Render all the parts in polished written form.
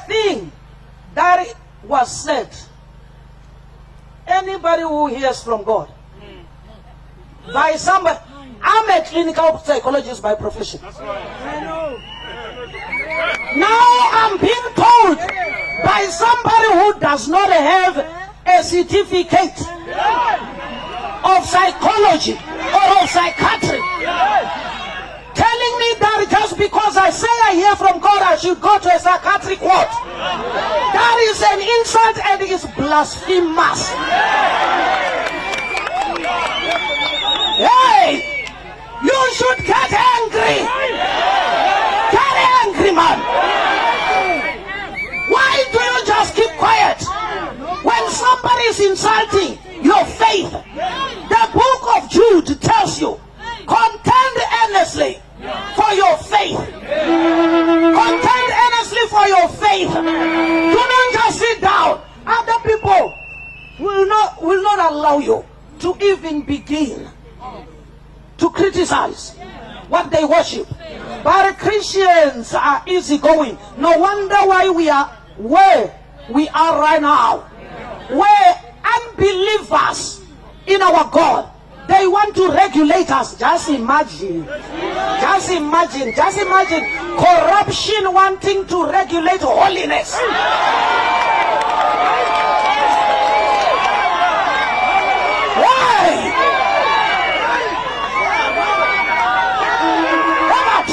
thing that was said, anybody who hears from God by somebody, I'm a clinical psychologist by profession. Now I'm being told by somebody who does not have a certificate of psychology or of psychiatry, telling me that just because I say I hear from God, I should go to a psychiatric ward. That is an insult and is blasphemous. Hey, you should get angry. Get angry, man. Why do you just keep quiet when somebody is insulting your faith? The book of Jude tells you, contend earnestly for your faith. Contend earnestly for your faith. Do not just sit down. Other people will not allow you to even begin to criticize what they worship. But Christians are easygoing. No wonder why we are where we are right now. Where unbelievers in our God, they want to regulate us. Just imagine. Just imagine. Just imagine corruption wanting to regulate holiness. Why? Robert,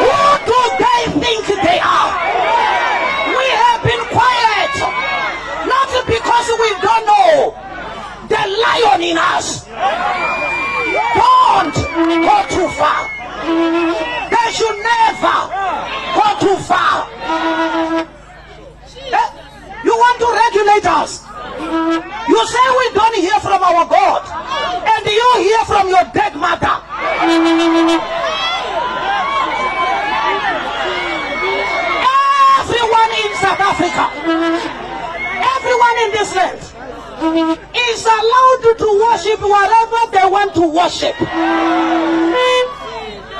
who do they think they are? We have been quiet, not because we don't know the lion in us. Don't go too far. They should never go too far. You want to regulate us. You say we don't hear from our God, and you hear from your dead mother. Everyone in South Africa, everyone in this land is allowed to worship whatever they want to worship.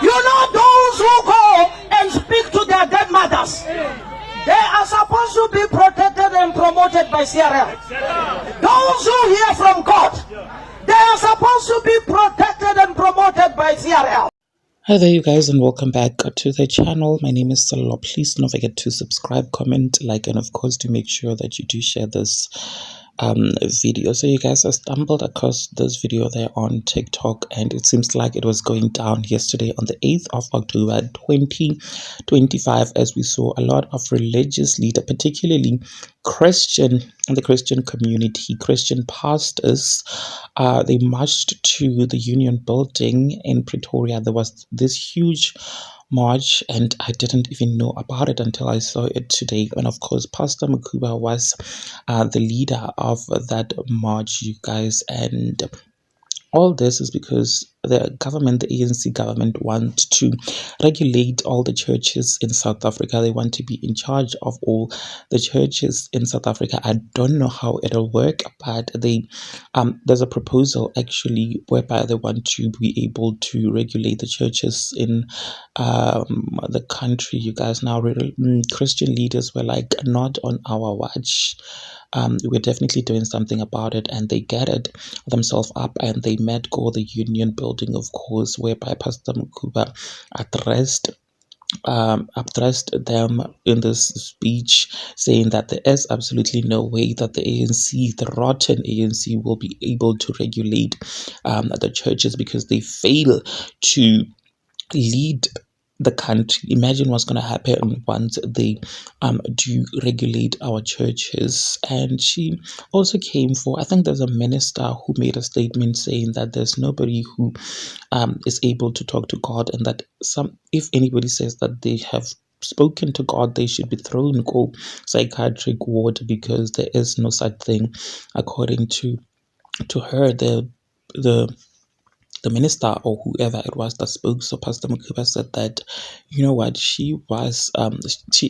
You know, those who go and speak to their dead mothers, they are supposed to be protected and promoted by CRL. Those who hear from God, they are supposed to be protected and promoted by CRL. Hi there, you guys, and welcome back to the channel. My name is Salolo. Please don't forget to subscribe, comment, like, and of course to make sure that you do share this video. So you guys, I stumbled across this video there on TikTok, and it seems like it was going down yesterday on the 8th of October 2025, as we saw a lot of religious leaders, particularly Christian in the Christian community, Christian pastors, they marched to the Union Building in Pretoria. There was this huge march, and I didn't even know about it until I saw it today. And of course, Pastor Mukhuba was the leader of that march, you guys. And all this is because the government, the ANC government, wants to regulate all the churches in South Africa. They want to be in charge of all the churches in South Africa. I don't know how it'll work, but there's a proposal actually whereby they want to be able to regulate the churches in the country. You guys, now Christian leaders were like, not on our watch. We're definitely doing something about it, and they gathered themselves up and they met go the Union Building, of course, whereby Pastor Mukhuba addressed them in this speech, saying that there is absolutely no way that the ANC, the rotten ANC, will be able to regulate the churches because they fail to lead the country. Imagine what's going to happen once they do regulate our churches. And she also came for, I think there's a minister who made a statement saying that there's nobody who is able to talk to God, and that if anybody says that they have spoken to God, they should be thrown in psychiatric ward, because there is no such thing. According to her, the minister or whoever it was that spoke, so Pastor Mukhuba, said that, you know what, she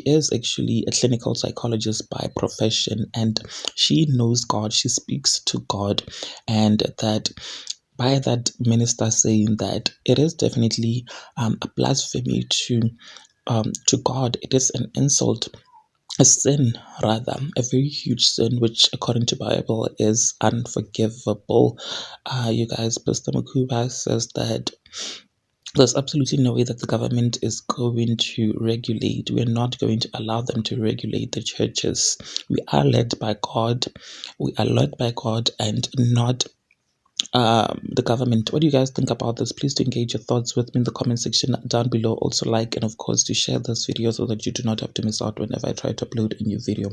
is actually a clinical psychologist by profession, and she knows God, she speaks to God, and that by that minister saying that it is definitely a blasphemy to to God, it is an insult, a sin rather, a very huge sin, which according to Bible is unforgivable. You guys, Pastor Makuba says that there's absolutely no way that the government is going to regulate. We're not going to allow them to regulate the churches. We are led by God. We are led by God and not the government. What do you guys think about this? Please do engage your thoughts with me in the comment section down below. Also like and of course to share this video so that you do not have to miss out whenever I try to upload a new video.